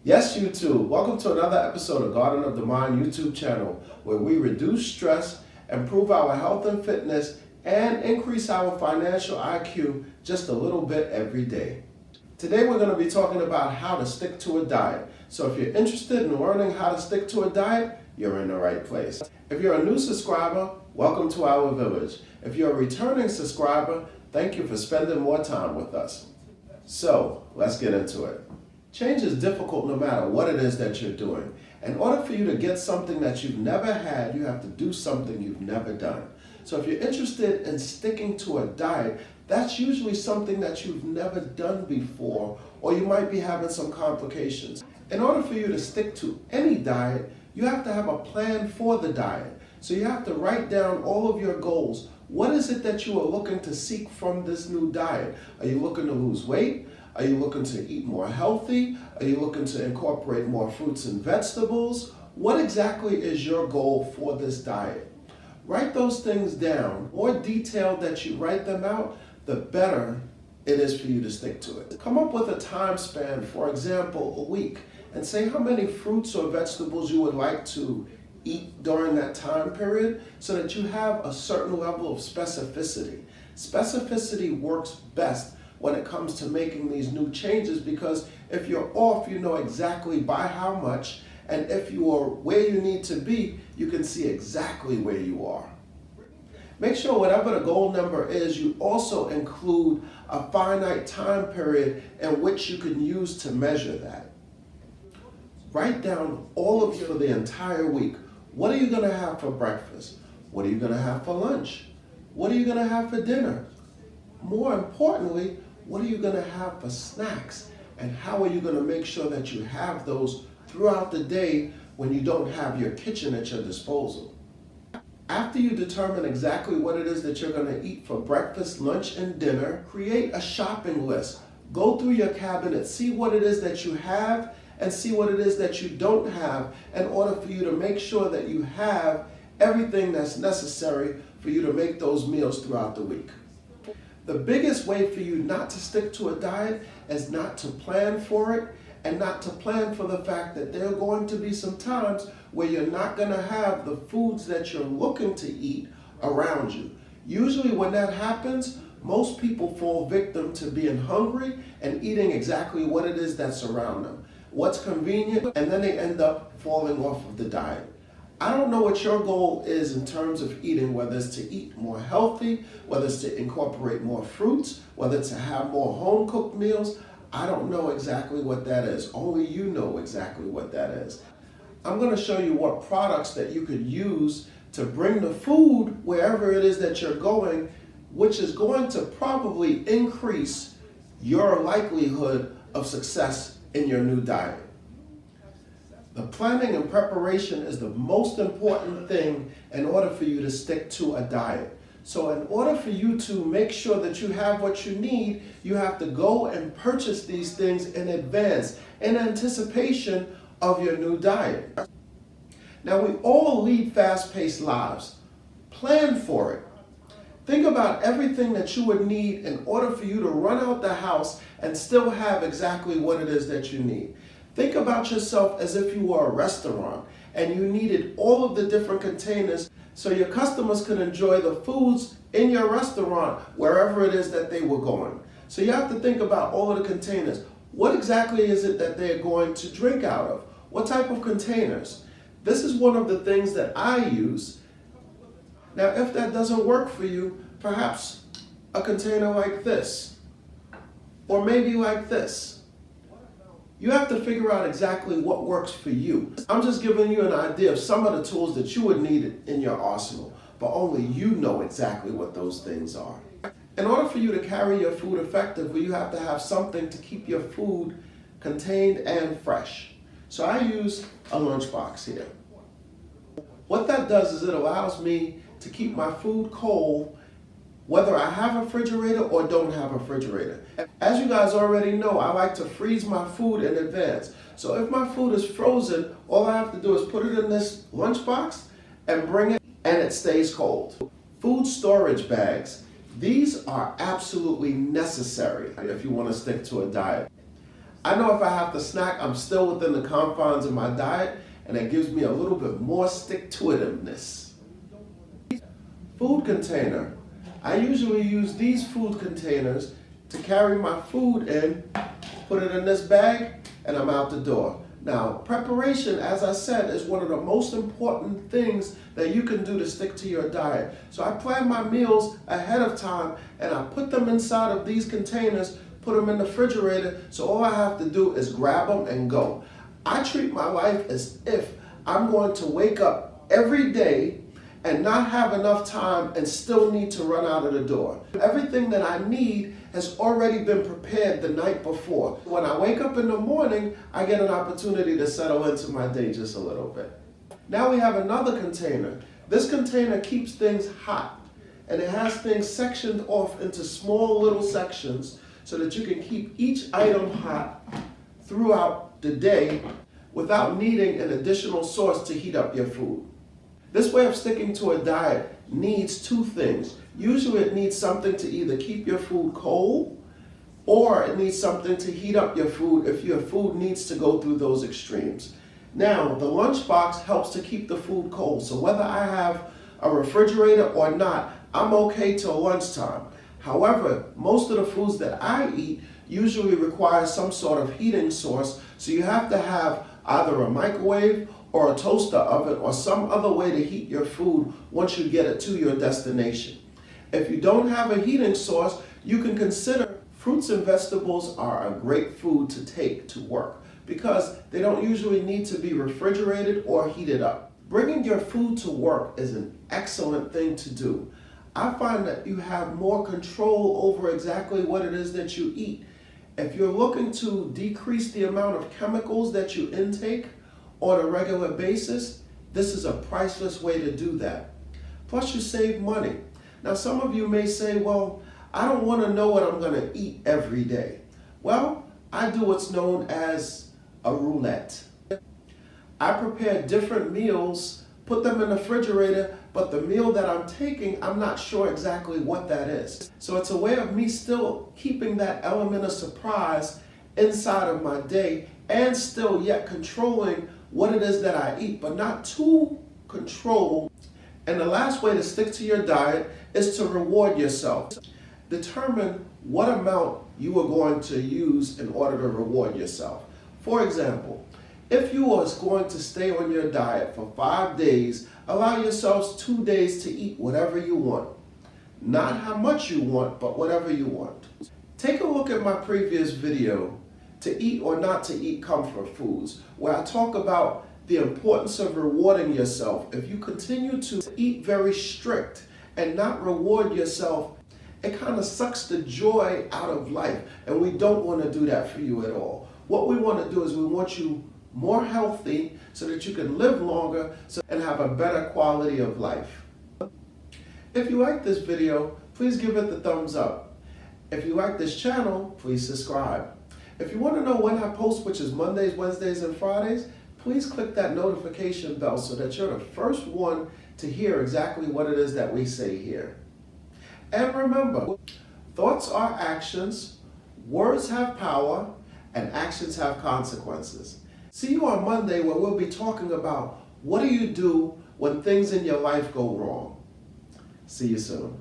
Yes, YouTube. Welcome to another episode of Garden of the Mind YouTube channel, where we reduce stress, improve our health and fitness, and increase our financial IQ just a little bit every day. Today we're going to be talking about how to stick to a diet. So if you're interested in learning how to stick to a diet, you're in the right place. If you're a new subscriber, welcome to our village. If you're a returning subscriber, thank you for spending more time with us. So let's get into it. Change is difficult no matter what it is that you're doing. In order for you to get something that you've never had, you have to do something you've never done. So if you're interested in sticking to a diet, that's usually something that you've never done before, or you might be having some complications. In order for you to stick to any diet, you have to have a plan for the diet. So you have to write down all of your goals. What is it that you are looking to seek from this new diet? Are you looking to lose weight? Are you looking to eat more healthy? Are you looking to incorporate more fruits and vegetables? What exactly is your goal for this diet? Write those things down. The more detailed that you write them out, the better it is for you to stick to it. Come up with a time span, for example, a week, and say how many fruits or vegetables you would like to eat during that time period so that you have a certain level of specificity. Specificity works best when it comes to making these new changes, because if you're off, you know exactly by how much, and if you are where you need to be, you can see exactly where you are. Make sure whatever the goal number is, you also include a finite time period in which you can use to measure that. Write down all of you for the entire week. What are you going to have for breakfast? What are you going to have for lunch? What are you going to have for dinner? More importantly, what are you going to have for snacks? And how are you going to make sure that you have those throughout the day when you don't have your kitchen at your disposal? After you determine exactly what it is that you're going to eat for breakfast, lunch, and dinner, create a shopping list. Go through your cabinet, see what it is that you have, and see what it is that you don't have in order for you to make sure that you have everything that's necessary for you to make those meals throughout the week. The biggest way for you not to stick to a diet is not to plan for it, and not to plan for the fact that there are going to be some times where you're not going to have the foods that you're looking to eat around you. Usually when that happens, most people fall victim to being hungry and eating exactly what it is that's around them, what's convenient, and then they end up falling off of the diet. I don't know what your goal is in terms of eating, whether it's to eat more healthy, whether it's to incorporate more fruits, whether it's to have more home-cooked meals. I don't know exactly what that is. Only you know exactly what that is. I'm going to show you what products that you could use to bring the food wherever it is that you're going, which is going to probably increase your likelihood of success in your new diet. The planning and preparation is the most important thing in order for you to stick to a diet. So in order for you to make sure that you have what you need, you have to go and purchase these things in advance, in anticipation of your new diet. Now, we all lead fast-paced lives. Plan for it. Think about everything that you would need in order for you to run out the house and still have exactly what it is that you need. Think about yourself as if you were a restaurant and you needed all of the different containers so your customers could enjoy the foods in your restaurant wherever it is that they were going. So you have to think about all of the containers. What exactly is it that they're going to drink out of? What type of containers? This is one of the things that I use. Now, if that doesn't work for you, perhaps a container like this, or maybe like this. You have to figure out exactly what works for you. I'm just giving you an idea of some of the tools that you would need in your arsenal, but only you know exactly what those things are. In order for you to carry your food effectively, you have to have something to keep your food contained and fresh. So I use a lunchbox here. What that does is it allows me to keep my food cold whether I have a refrigerator or don't have a refrigerator. As you guys already know, I like to freeze my food in advance. So if my food is frozen, all I have to do is put it in this lunchbox and bring it, and it stays cold. Food storage bags. These are absolutely necessary if you want to stick to a diet. I know if I have to snack, I'm still within the confines of my diet, and it gives me a little bit more stick-to-itiveness. Food container. I usually use these food containers to carry my food in, put it in this bag, and I'm out the door. Now, preparation, as I said, is one of the most important things that you can do to stick to your diet. So I plan my meals ahead of time, and I put them inside of these containers, put them in the refrigerator, so all I have to do is grab them and go. I treat my life as if I'm going to wake up every day and not have enough time and still need to run out of the door. Everything that I need has already been prepared the night before. When I wake up in the morning, I get an opportunity to settle into my day just a little bit. Now we have another container. This container keeps things hot, and it has things sectioned off into small little sections so that you can keep each item hot throughout the day without needing an additional source to heat up your food. This way of sticking to a diet needs two things. Usually it needs something to either keep your food cold, or it needs something to heat up your food if your food needs to go through those extremes. Now, the lunchbox helps to keep the food cold, so whether I have a refrigerator or not, I'm okay till lunchtime. However, most of the foods that I eat usually require some sort of heating source, so you have to have either a microwave or a toaster oven or some other way to heat your food once you get it to your destination. If you don't have a heating source, you can consider fruits and vegetables are a great food to take to work because they don't usually need to be refrigerated or heated up. Bringing your food to work is an excellent thing to do. I find that you have more control over exactly what it is that you eat. If you're looking to decrease the amount of chemicals that you intake on a regular basis, this is a priceless way to do that. Plus you save money. Now some of you may say, well, I don't want to know what I'm going to eat every day. Well, I do what's known as a roulette. I prepare different meals, put them in the refrigerator, but the meal that I'm taking, I'm not sure exactly what that is. So it's a way of me still keeping that element of surprise inside of my day and still yet controlling what it is that I eat, but not too controlled. And the last way to stick to your diet is to reward yourself. Determine what amount you are going to use in order to reward yourself. For example, if you are going to stay on your diet for 5 days, allow yourselves 2 days to eat whatever you want. Not how much you want, but whatever you want. Take a look at my previous video, to eat or not to eat comfort foods, where I talk about the importance of rewarding yourself. If you continue to eat very strict and not reward yourself, it kind of sucks the joy out of life, and we don't want to do that for you at all. What we want to do is we want you more healthy so that you can live longer and have a better quality of life. If you like this video, please give it the thumbs up. If you like this channel, please subscribe. If you want to know when I post, which is Mondays, Wednesdays, and Fridays, please click that notification bell so that you're the first one to hear exactly what it is that we say here. And remember, thoughts are actions, words have power, and actions have consequences. See you on Monday, where we'll be talking about what do you do when things in your life go wrong. See you soon.